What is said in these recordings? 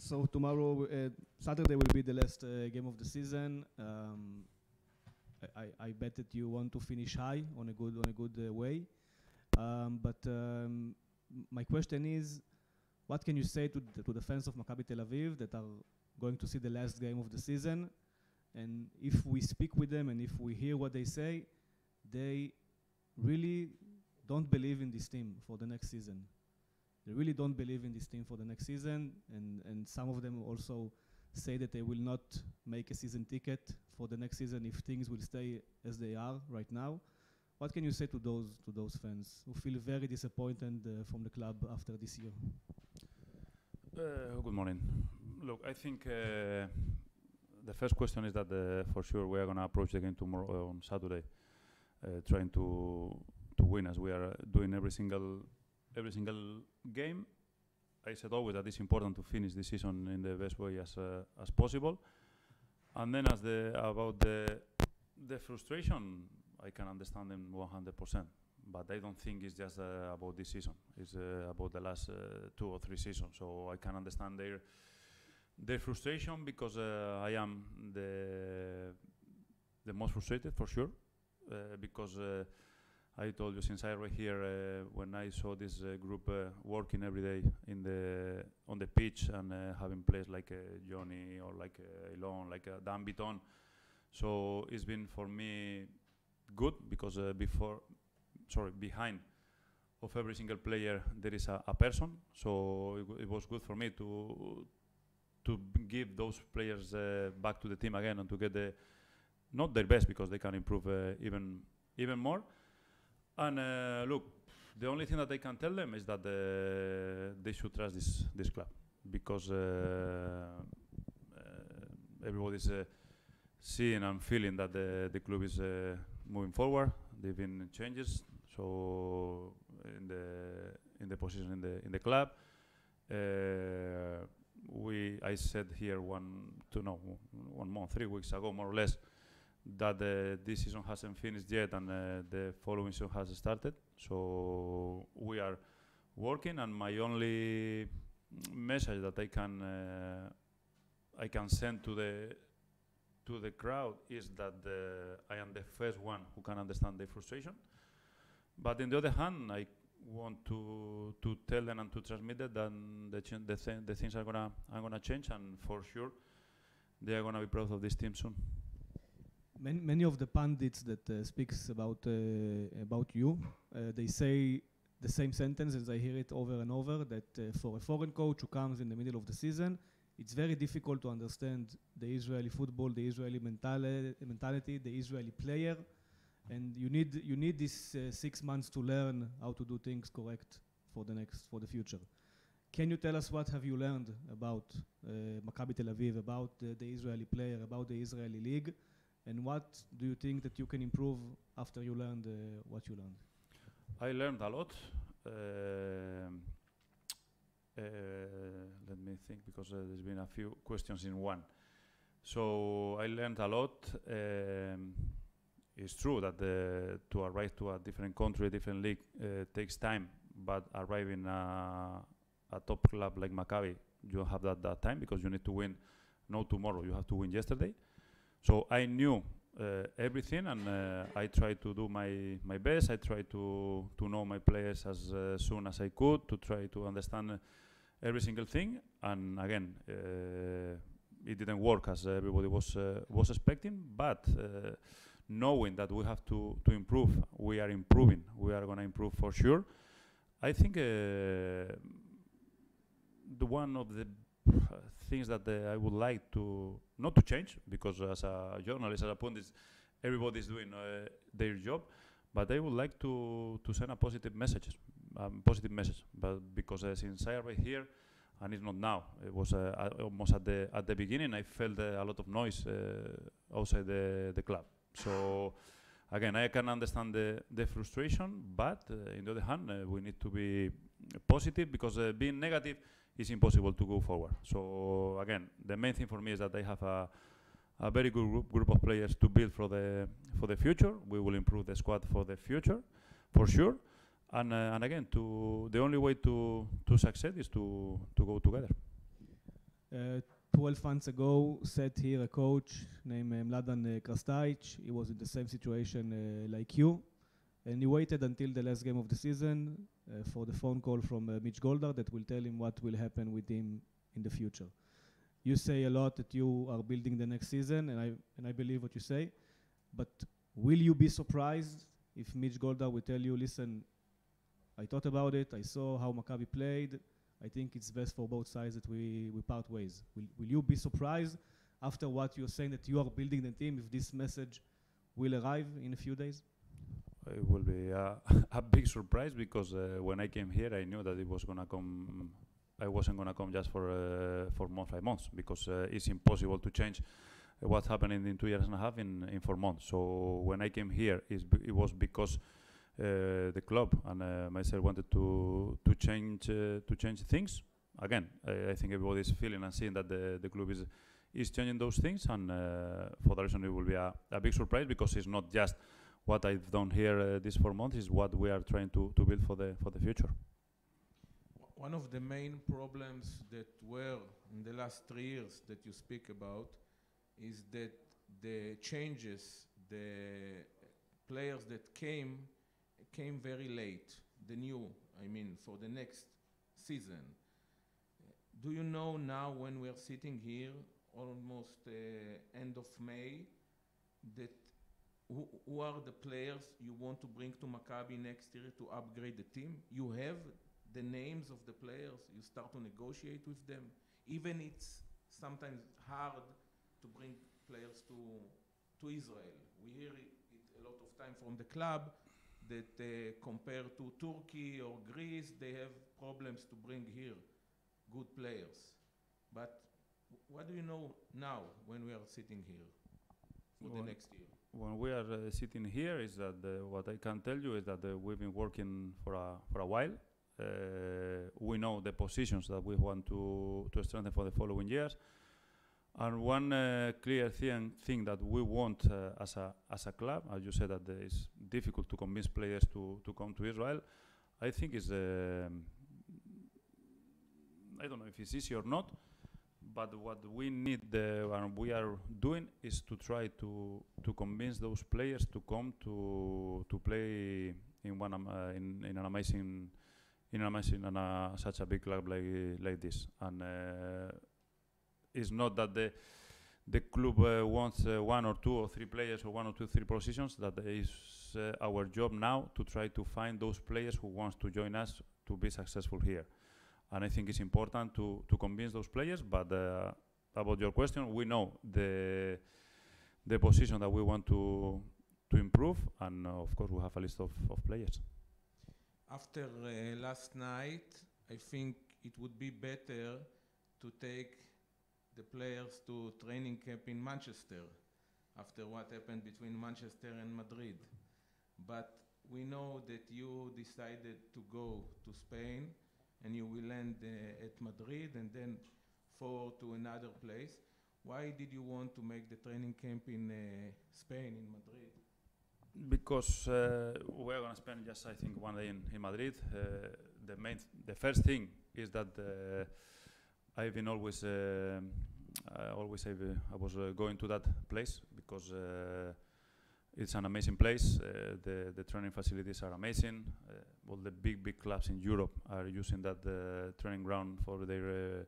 So tomorrow, Saturday will be the last game of the season. I bet that you want to finish high on a good way. But my question is, what can you say to the fans of Maccabi Tel Aviv that are going to see the last game of the season? And if we speak with them and if we hear what they say, they really don't believe in this team for the next season. They really don't believe in this team for the next season, and some of them also say that they will not make a season ticket for the next season if things will stay as they are right now. What can you say to those fans who feel very disappointed from the club after this year? Good morning. Look, I think the first question is that for sure we are going to approach the game tomorrow on Saturday, trying to win as we are doing every single game. I said always that it's important to finish the season in the best way as possible. And then about the frustration, I can understand them 100%. But I don't think it's just about this season. It's about the last 2 or 3 seasons. So I can understand their frustration because I am the most frustrated for sure. Because I told you since I arrived here, when I saw this group working every day on the pitch and having players like Johnny or like Elon, like Dan Biton. So it's been for me good because behind of every single player there is a person. So it was good for me to give those players back to the team again and to get not their best because they can improve even more. And look, the only thing that I can tell them is that they should trust this club because everybody's seeing and feeling that the club is moving forward. There've been changes, so in the position in the club. I said here 1 month, 3 weeks ago, more or less, that this season hasn't finished yet and the following season has started. So we are working, and my only message that I can send to the crowd is that I am the first one who can understand the frustration. But on the other hand, I want to tell them and to transmit that the things are gonna change, and for sure they are gonna be proud of this team soon. Many of the pundits that speaks about you, they say the same sentence as I hear it over and over, that for a foreign coach who comes in the middle of the season, it's very difficult to understand the Israeli football, the Israeli mentality, the Israeli player, and you need these 6 months to learn how to do things correct for the future. Can you tell us what have you learned about Maccabi Tel Aviv, about the Israeli player, about the Israeli league? And what do you think that you can improve after you learned what you learned? I learned a lot. Let me think, because there's been a few questions in one. So I learned a lot. It's true that to arrive to a different country, a different league, takes time. But arriving a top club like Maccabi, you don't have that time because you need to win not tomorrow. You have to win yesterday. So I knew everything, and I tried to do my best. I tried to know my players as soon as I could, to try to understand every single thing. And again, it didn't work as everybody was expecting. But knowing that we have to improve, we are improving. We are going to improve for sure. I think one of the things that I would like to not to change, because as a journalist, as a pundit, everybody's doing their job, but I would like to send a positive message. But because since I arrived here, and it's not now, it was almost at the beginning, I felt a lot of noise outside the club. So again, I can understand the frustration, but on the other hand, we need to be positive, because being negative is impossible to go forward. So again, the main thing for me is that I have a very good group of players to build for the future. We will improve the squad for the future, for sure. And again, the only way to succeed is to go together. 12 months ago, sat here a coach named Mladen Krastajc. He was in the same situation like you. And he waited until the last game of the season for the phone call from Mitch Goldar that will tell him what will happen with him in the future. You say a lot that you are building the next season, and I believe what you say. But will you be surprised if Mitch Goldar will tell you, listen, I thought about it, I saw how Maccabi played, I think it's best for both sides that we part ways. Will you be surprised after what you're saying that you are building the team if this message will arrive in a few days? It will be a big surprise because when I came here, I knew that it was gonna come. I wasn't gonna come just for 5 months because it's impossible to change what's happening in 2 years and a half in 4 months. So when I came here, it was because the club and myself wanted to change things. Again, I think everybody is feeling and seeing that the club is changing those things, and for that reason, it will be a big surprise because it's not just what I've done here these 4 months, is what we are trying to build for the future. One of the main problems that were in the last 3 years that you speak about is that the changes, the players that came very late, the new, I mean, for the next season. Do you know now when we are sitting here, almost end of May, that who are the players you want to bring to Maccabi next year to upgrade the team? You have the names of the players, you start to negotiate with them. Even it's sometimes hard to bring players to Israel. We hear it a lot of time from the club that compared to Turkey or Greece, they have problems to bring here good players. But what do you know now when we are sitting here for the next year? When we are sitting here, is that what I can tell you is that we've been working for a while. We know the positions that we want to strengthen for the following years. And one clear thing that we want as a club, as you said, that it's difficult to convince players to come to Israel. I think is I don't know if it's easy or not, but what we need and we are doing is to try to convince those players to come to play in an amazing such a big club like this. And it's not that the club wants 1 or 2 or 3 players or 1 or 2 or 3 positions. That is our job now to try to find those players who wants to join us to be successful here. And I think it's important to convince those players. But about your question, we know the position that we want to improve, and of course we have a list of players. After last night, I think it would be better to take the players to training camp in Manchester after what happened between Manchester and Madrid. But we know that you decided to go to Spain and you will land at Madrid and then forward to another place. Why did you want to make the training camp in Spain, in Madrid? Because we're going to spend just, I think, 1 day in Madrid. The first thing is that I've been always I was going to that place because it's an amazing place. The training facilities are amazing. All the big clubs in Europe are using that training ground for their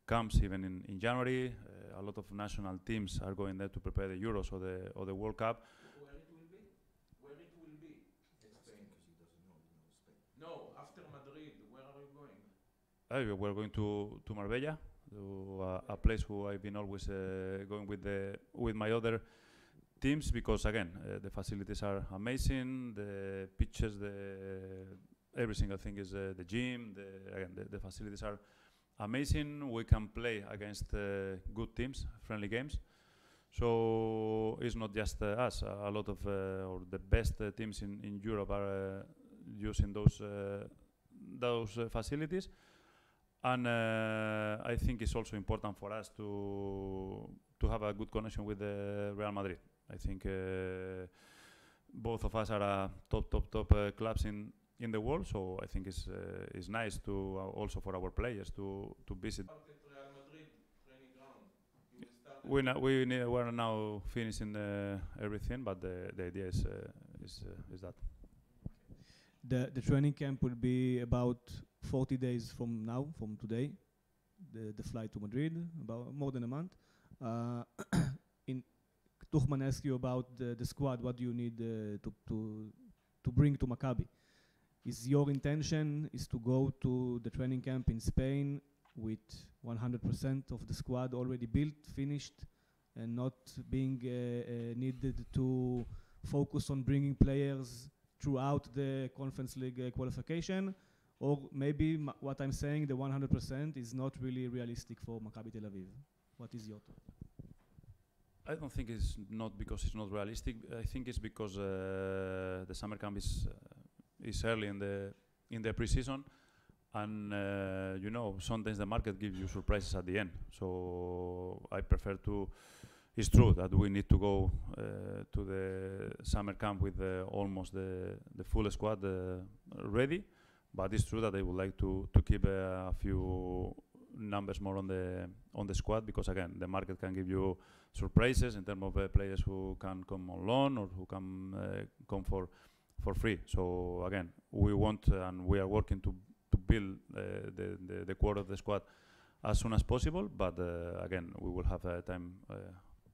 camps, even in January. A lot of national teams are going there to prepare the Euros or the World Cup. Where it will be? Where it will be? In Spain. Because he doesn't know Spain. No, after Madrid, where are you going? We're going to Marbella, to a place who I've been always going with my other teams, because again the facilities are amazing, the pitches, every single thing is the gym, the facilities are amazing. We can play against good teams, friendly games. So it's not just us. A lot of or the best teams in Europe are using those facilities. And I think it's also important for us to have a good connection with Real Madrid. I think both of us are top clubs in the world, so I think it's nice to also for our players to visit. Real Madrid we're now finishing everything, but the idea is that. The training camp will be about 40 days from now, from today. The flight to Madrid, about more than a month. Tuchman asked you about the squad. What do you need to bring to Maccabi? Is your intention is to go to the training camp in Spain with 100% of the squad already built, finished, and not being needed to focus on bringing players throughout the Conference League qualification? Or maybe what I'm saying, the 100% is not really realistic for Maccabi Tel Aviv. What is your thought? I don't think it's not because it's not realistic. I think it's because the summer camp is early in the pre-season, and you know, sometimes the market gives you surprises at the end. So I prefer to. It's true that we need to go to the summer camp with almost the full squad ready, but it's true that I would like to keep a few numbers more on the squad, because again, the market can give you surprises in terms of players who can come on loan or who can come for free. So again, we want and we are working to build the core of the squad as soon as possible, but again, we will have time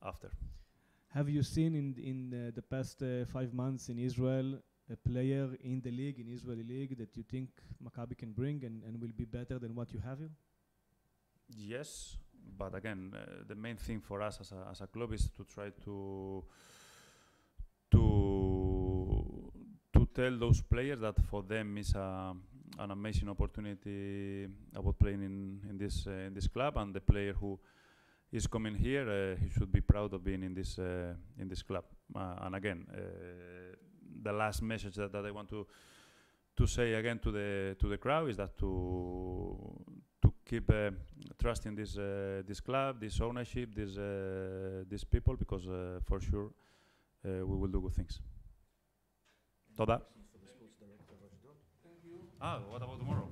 after. Have you seen in the past 5 months in Israel a player in the league, in Israeli league, that you think Maccabi can bring and will be better than what you have here? Yes, but again, the main thing for us as a club is to try to tell those players that for them is an amazing opportunity about playing in this club, and the player who is coming here, he should be proud of being in this club. And again, the last message that I want to say again to the crowd is that to keep trusting this club, this ownership, these people, because for sure we will do good things. Toda. Thank you. What about tomorrow?